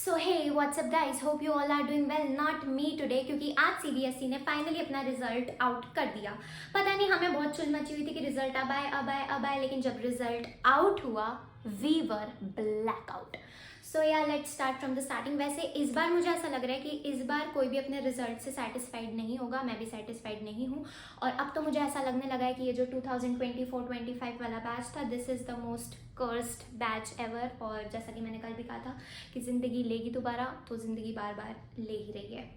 So hey what's up guys, hope you all are doing well. Not me today, क्योंकि आज CBSE ने finally अपना result out कर दिया। पता नहीं हमें बहुत चुल मची हुई थी कि रिजल्ट अब आए अब आए अब आए, लेकिन जब रिजल्ट आउट हुआ वी वर ब्लैक आउट। सो या let's start from the starting. वैसे इस बार मुझे ऐसा लग रहा है कि इस बार कोई भी अपने रिजल्ट से सेटिस्फाइड नहीं होगा, मैं भी सेटिस्फाइड नहीं हूँ। और अब तो मुझे ऐसा लगने लगा है कि ये जो 2024-25 वाला बैच था, this is the most cursed batch ever. और जैसा कि मैंने कल भी कहा था कि ज़िंदगी लेगी दोबारा, तो ज़िंदगी बार बार ले ही रही है।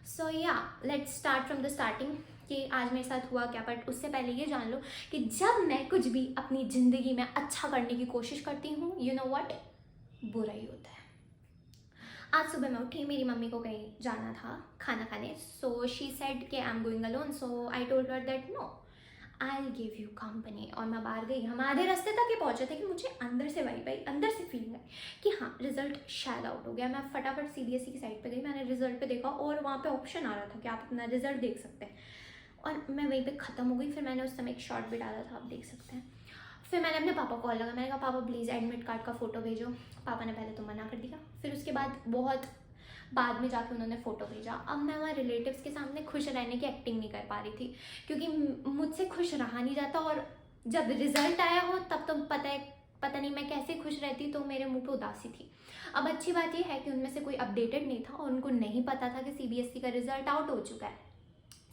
सो या let's start from the starting कि आज मेरे साथ हुआ क्या। बट उससे पहले ये जान लो कि जब मैं कुछ भी अपनी ज़िंदगी में अच्छा करने की कोशिश करती हूँ, यू नो व्हाट, बुरा ही होता है। आज सुबह मैं उठी, मेरी मम्मी को कहीं जाना था खाना खाने। सो शी सेड कि I am going alone. So I told her that no, I will give you company. और मैं बाहर गई, हम आधे रास्ते तक ही पहुंचे थे कि मुझे अंदर से वाइब आई, अंदर से फीलिंग आई कि हाँ रिजल्ट शायद आउट हो गया। मैं फटाफट सीबीएसई की साइट पे गई, मैंने रिजल्ट पे देखा और वहाँ पे ऑप्शन आ रहा था कि आप अपना रिजल्ट देख सकते हैं। और मैं वहीं पे ख़त्म हो गई। फिर मैंने उस समय एक शॉर्ट भी डाला था, आप देख सकते हैं। फिर मैंने अपने पापा को कॉल लगा, मैंने कहा पापा प्लीज़ एडमिट कार्ड का फ़ोटो भेजो। पापा ने पहले तो मना कर दिया, फिर उसके बाद बहुत बाद में जाके उन्होंने फ़ोटो भेजा। अब मैं वहाँ रिलेटिव्स के सामने खुश रहने की एक्टिंग नहीं कर पा रही थी, क्योंकि मुझसे खुश रहा नहीं जाता। और जब रिज़ल्ट आया हो तब तो पता नहीं मैं कैसे खुश रहती, तो मेरे मुंह पे उदासी थी। अब अच्छी बात यह है कि उनमें से कोई अपडेटेड नहीं था और उनको नहीं पता था कि सीबीएसई का रिजल्ट आउट हो चुका है।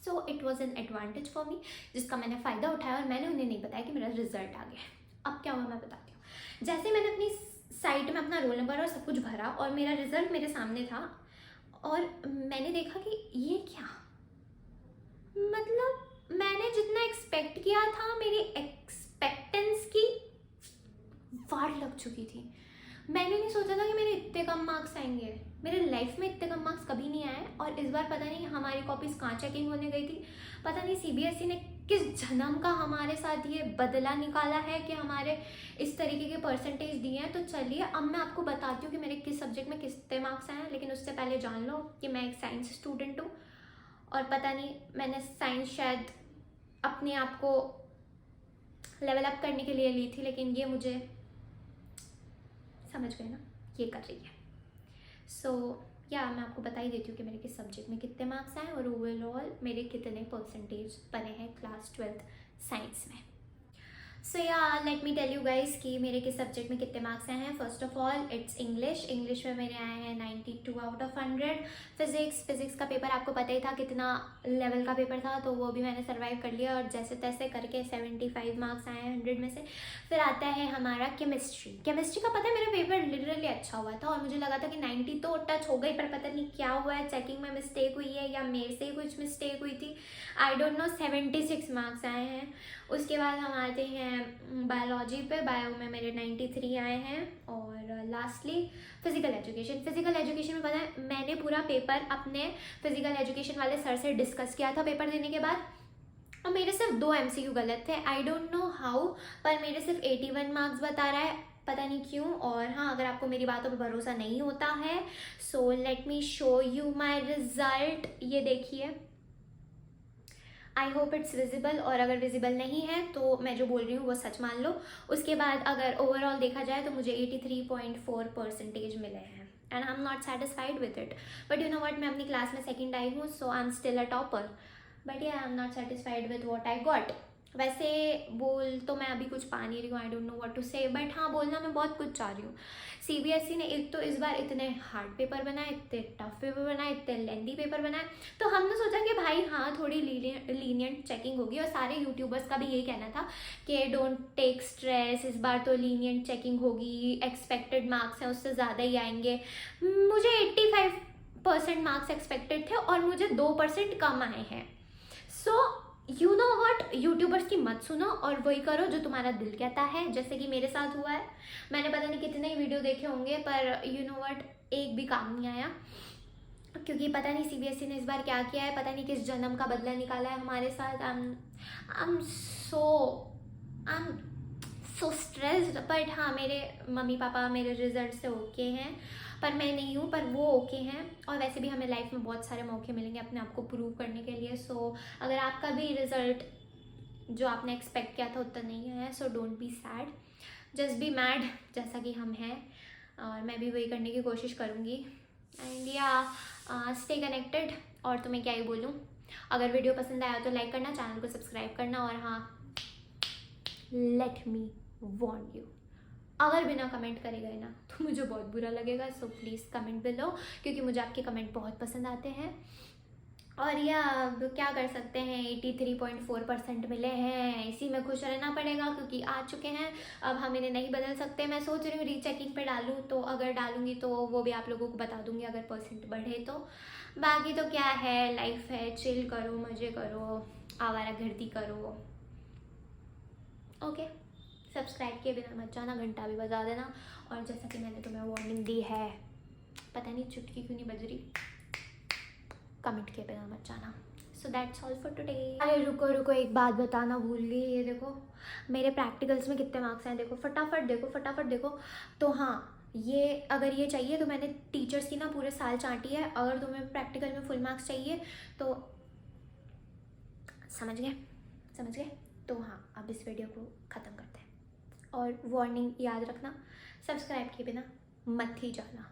So it was an advantage for me, जिसका मैंने फ़ायदा उठाया और मैंने उन्हें नहीं बताया कि मेरा रिजल्ट आ गया है। अब क्या हुआ मैं बताती हूँ। जैसे मैंने अपनी साइट में अपना रोल नंबर और सब कुछ भरा और मेरा रिजल्ट मेरे सामने था, और मैंने देखा कि ये क्या, मतलब मैंने जितना एक्सपेक्ट किया था, मेरी एक्सपेक्टेंस की वार लग चुकी थी। मैंने नहीं सोचा था कि मेरे इतने कम मार्क्स आएंगे। मेरे लाइफ में इतने कम मार्क्स कभी नहीं आए। और इस बार पता नहीं हमारी कॉपीज कहाँ चेकिंग होने गई थी, पता नहीं सीबीएसई ने किस जन्म का हमारे साथ ये बदला निकाला है कि हमारे इस तरीके के परसेंटेज दिए हैं। तो चलिए अब मैं आपको बताती हूँ कि मेरे किस सब्जेक्ट में कितने मार्क्स आए हैं। लेकिन उससे पहले जान लो कि मैं एक साइंस स्टूडेंट हूँ, और पता नहीं मैंने साइंस शायद अपने आप को लेवल अप करने के लिए ली थी, लेकिन ये मुझे समझ गए ना, ये कर रही है। सो या मैं आपको बता ही देती हूँ कि मेरे किस सब्जेक्ट में कितने मार्क्स आए और ओवरऑल मेरे कितने परसेंटेज बने हैं क्लास 12th साइंस में। So yeah let me tell you guys कि मेरे किस सब्जेक्ट में कितने मार्क्स आए हैं। First of all it's English में मेरे आए हैं 92 आउट ऑफ 100। फिजिक्स का पेपर आपको पता ही था कितना लेवल का पेपर था, तो वो भी मैंने सर्वाइव कर लिया और जैसे तैसे करके 75 मार्क्स आए हैं 100 में से। फिर आता है हमारा केमिस्ट्री का पता है मेरा पेपर लिटरली अच्छा हुआ था और मुझे लगा था कि 90 तो टच हो गई, पर पता नहीं क्या हुआ है, चेकिंग में मिस्टेक हुई है या मेरे से कुछ मिस्टेक हुई थी, आई डोंट नो। 76 मार्क्स आए हैं। उसके बाद हम आते हैं बायोलॉजी पे, बायो में मेरे 93 आए हैं। और लास्टली फिजिकल एजुकेशन में पता है मैंने पूरा पेपर अपने फिजिकल एजुकेशन वाले सर से डिस्कस किया था पेपर देने के बाद, और मेरे सिर्फ 2 MCQ गलत थे। आई डोंट नो हाउ, पर मेरे सिर्फ 81 मार्क्स बता रहा है, पता नहीं क्यों। और हाँ, अगर आपको मेरी बातों पे भरोसा नहीं होता है, so let me show you my result. ये देखिए, आई होप इट्स विजिबल, और अगर विजिबल नहीं है तो मैं जो बोल रही हूँ वो सच मान लो। उसके बाद अगर ओवरऑल देखा जाए तो मुझे 83.4 परसेंटेज मिले हैं and I am not satisfied with it. But you know what, मैं अपनी क्लास में सेकेंड आई हूँ, so I am still a topper. But yeah I am not satisfied with what I got. वैसे बोल तो मैं अभी कुछ पा नहीं रही हूँ, I don't know what to say, but हाँ बोलना मैं बहुत कुछ चाह रही हूँ। सीबीएसई ने एक तो इस बार इतने हार्ड पेपर बनाए, इतने टफ पेपर बनाए, इतने लेंदी पेपर बनाए, तो हमने सोचा कि भाई हाँ थोड़ी लीनियंट चेकिंग होगी। और सारे यूट्यूबर्स का भी यही कहना था कि डोंट टेक स्ट्रेस, इस बार तो लीनियंट चेकिंग होगी, एक्सपेक्टेड मार्क्स हैं उससे ज़्यादा ही आएंगे। मुझे 85% मार्क्स एक्सपेक्टेड थे और मुझे 2% कम आए हैं। So you know what, YouTubers की मत सुनो और वही करो जो तुम्हारा दिल कहता है, जैसे कि मेरे साथ हुआ है। मैंने पता नहीं कितने ही वीडियो देखे होंगे, पर यू नो वट, एक भी काम नहीं आया, क्योंकि पता नहीं सीबीएसई ने इस बार क्या किया है, पता नहीं किस जन्म का बदला निकाला है हमारे साथ। I am so stressed. But हाँ, मेरे मम्मी पापा मेरे रिजल्ट से ओके हैं, पर मैं नहीं हूँ, पर वो ओके हैं। और वैसे भी हमें लाइफ में बहुत सारे मौके मिलेंगे अपने आप को प्रूव करने के लिए। सो अगर आपका भी रिजल्ट जो आपने एक्सपेक्ट किया था उतना नहीं आया, so don't be sad, just be mad, जैसा कि हम हैं। और मैं भी वही करने की कोशिश करूँगी। एंड या स्टे कनेक्टेड। और तुम्हें क्या ही बोलूँ, अगर वीडियो पसंद आया तो लाइक करना, चैनल को सब्सक्राइब करना। और हाँ, लेट मी वॉर्न यू, अगर बिना कमेंट करे गए ना तो मुझे बहुत बुरा लगेगा। सो प्लीज़ कमेंट बिलो, क्योंकि मुझे आपके कमेंट बहुत पसंद आते हैं। और या अब क्या कर सकते हैं, 83.4% मिले हैं, इसी में खुश रहना पड़ेगा क्योंकि आ चुके हैं। अब हम इन्हें नहीं बदल सकते। मैं सोच रही हूँ रीचेकिंग पे डालूँ, तो अगर डालूँगी तो वो भी आप लोगों को बता दूँगी अगर परसेंट बढ़े तो। बाकी तो क्या है, लाइफ है, चिल करो, मज़े करो, आवारागर्दी करो। ओके, सब्सक्राइब किए बिना मत जाना, घंटा भी बजा देना। और जैसा कि मैंने तुम्हें वार्निंग दी है, पता नहीं चुटकी क्यों नहीं बज रही, कमेंट किए बिना मत जाना। So that's all for today. अरे रुको, एक बात बताना भूल गई। ये देखो मेरे प्रैक्टिकल्स में कितने मार्क्स हैं, देखो फटाफट देखो। तो हाँ, ये अगर ये चाहिए तो मैंने टीचर्स की ना पूरे साल चाटी है। अगर तुम्हें प्रैक्टिकल में फुल मार्क्स चाहिए तो समझ गए। तो हाँ, अब इस वीडियो को ख़त्म करते हैं। और वार्निंग याद रखना, सब्सक्राइब किए बिना मत ही जाना।